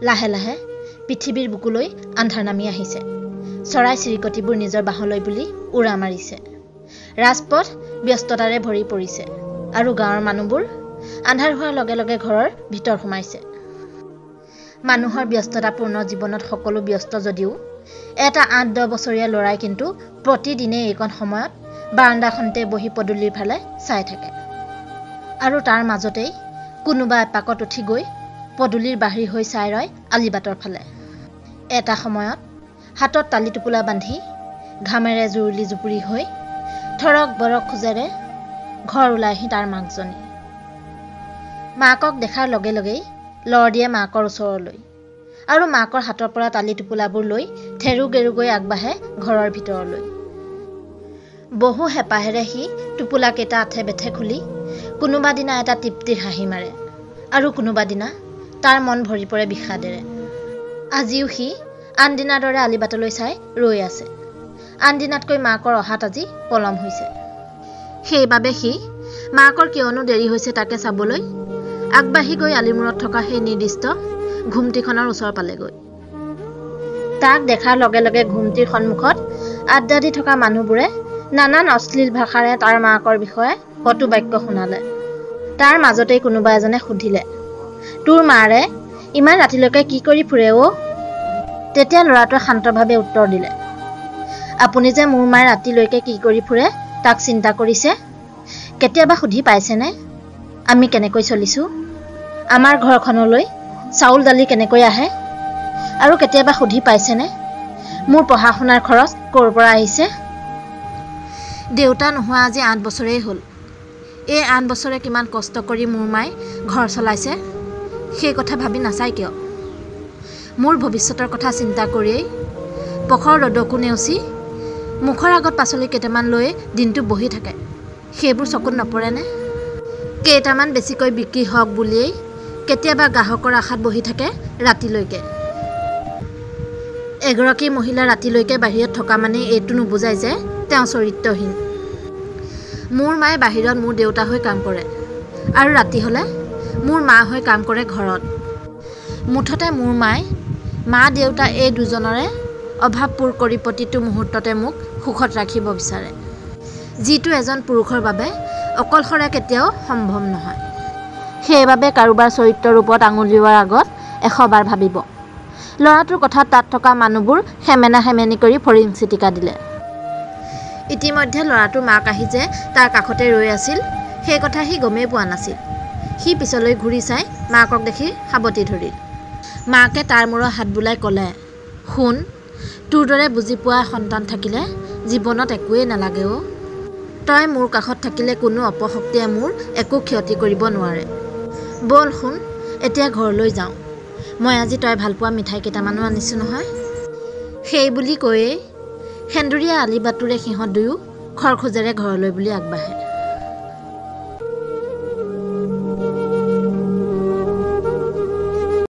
লাহে লাহে পৃথিৱীৰ বুকুলৈ আন্ধাৰ নামি আহিছে। চৰাই চিৰিকটিবোৰ নিজৰ বাহলৈ বুলি উৰা মাৰিছে। ৰাজপথ ব্যস্ততাৰে ভৰি পৰিছে আৰু গাঁৱৰ মানুহবোৰ আন্ধাৰ হোৱাৰ লগে লগে ঘৰৰ ভিতৰ সোমাইছে। মানুহৰ ব্যস্ততাপূৰ্ণ জীৱনত সকলো ব্যস্ত যদিও এটা ৮-১০ বছৰীয়া ল'ৰাই কিন্তু প্ৰতিদিনে এইকণ সময়ত বাৰাণ্ডাখনতে বহি পদূলিৰ ফালে চাই থাকে। আৰু তাৰ মাজতেই কোনোবা এপাকত উঠি গৈ পদূলিৰ বাহিৰ হৈ চাই ৰয় আলিবাটৰ ফালে। এটা সময়ত হাতত তালি টোপোলা বান্ধি ঘামেৰে জুৰুলি জুপুৰি হৈ থৰক বৰক খোজেৰে ঘৰ ওলাইহি তাৰ মাকজনী। মাকক দেখাৰ লগে লগেই লৰ দিয়ে মাকৰ ওচৰলৈ আৰু মাকৰ হাতৰ পৰা তালি টোপোলাবোৰ লৈ থেৰু গেৰুগৈ আগবাঢ়ে ঘৰৰ ভিতৰলৈ। বহু হেঁপাহেৰে সি টোপোলাকেইটা আঠে বেঠে খুলি কোনোবা দিনা এটা তৃপ্তিৰ হাঁহি মাৰে আৰু কোনোবা দিনা তাৰ মন ভৰি পৰে বিষাদেৰে। আজিও সি আনদিনাৰ দৰে আলিবাটলৈ চাই ৰৈ আছে। আনদিনাতকৈ মাকৰ অহাত আজি পলম হৈছে। সেইবাবে সি মাকৰ কিয়নো দেৰি হৈছে তাকে চাবলৈ আগবাঢ়ি গৈ আলিমূৰত থকা সেই নিৰ্দিষ্ট ঘুমটিখনৰ ওচৰ পালেগৈ। তাক দেখাৰ লগে লগে ঘুমটিৰ সন্মুখত আড্ডা দি থকা মানুহবোৰে নানান অশ্লীল ভাষাৰে তাৰ মাকৰ বিষয়ে কটু বাক্য শুনালে। তাৰ মাজতেই কোনোবা এজনে সুধিলে, তোৰ মাৰে ইমান ৰাতিলৈকে কি কৰি ফুৰে অ? তেতিয়া ল'ৰাটোৱে শান্তভাৱে উত্তৰ দিলে, আপুনি যে মোৰ মায়ে ৰাতিলৈকে কি কৰি ফুৰে তাক চিন্তা কৰিছে? কেতিয়াবা সুধি পাইছেনে আমি কেনেকৈ চলিছোঁ? আমাৰ ঘৰখনলৈ চাউল দালি কেনেকৈ আহে? আৰু কেতিয়াবা সুধি পাইছেনে মোৰ পঢ়া শুনাৰ খৰচ ক'ৰ পৰা আহিছে? দেউতা নোহোৱা আজি ৮ বছৰেই হ'ল। এই ৮ বছৰে কিমান কষ্ট কৰি মোৰ মায়ে ঘৰ চলাইছে সেই কথা ভাবি নাচাই কিয়? মোৰ ভৱিষ্যতৰ কথা চিন্তা কৰিয়েই পখৰ ৰ'দকো নেওচি মুখৰ আগত পাচলি কেইটামান লৈ দিনটো বহি থাকে। সেইবোৰ চকুত নপৰেনে? কেইটামান বেছিকৈ বিক্ৰী হওক বুলিয়েই কেতিয়াবা গ্ৰাহকৰ আশাত বহি থাকে ৰাতিলৈকে। এগৰাকী মহিলা ৰাতিলৈকে বাহিৰত থকা মানে এইটো নুবুজায় যে তেওঁ চৰিত্ৰহীন। মোৰ মায়ে বাহিৰত মোৰ দেউতা হৈ কাম কৰে আৰু ৰাতি হ'লে মোৰ মা হৈ কাম কৰে ঘৰত। মুঠতে মোৰ মায়ে মা দেউতা এই দুজনৰে অভাৱ পূৰ কৰি প্ৰতিটো মুহূৰ্ততে মোক সুখত ৰাখিব বিচাৰে, যিটো এজন পুৰুষৰ বাবে অকলশৰে কেতিয়াও সম্ভৱ নহয়। সেইবাবে কাৰোবাৰ চৰিত্ৰৰ ৰূপত আঙুলিওৱাৰ আগত ১০০ বাৰ ভাবিব। ল'ৰাটোৰ কথাত তাত থকা মানুহবোৰ সেমেনা সেমেনি কৰি ফৰিং চিটিকা দিলে। ইতিমধ্যে ল'ৰাটোৰ মাক আহি যে তাৰ কাষতে ৰৈ আছিল সেই কথা সি গমেই পোৱা নাছিল। সি পিছলৈ ঘূৰি চাই মাকক দেখি সাৱটি ধৰিল। মাকে তাৰ মূৰৰ হাত বোলাই ক'লে, শুন, তোৰ দৰে বুজি পোৱা সন্তান থাকিলে জীৱনত একোৱেই নালাগে অ। তই মোৰ কাষত থাকিলে কোনো অপশক্তিয়ে মোৰ একো ক্ষতি কৰিব নোৱাৰে। ব'ল শুন, এতিয়া ঘৰলৈ যাওঁ। মই আজি তই ভালপোৱা মিঠাই কেইটামানো আনিছোঁ নহয়। সেই বুলি কৈয়েই সেন্দুৰীয়া আলিবাটটোৰে সিহঁত দুয়ো খৰখোজেৰে ঘৰলৈ বুলি আগবাঢ়ে।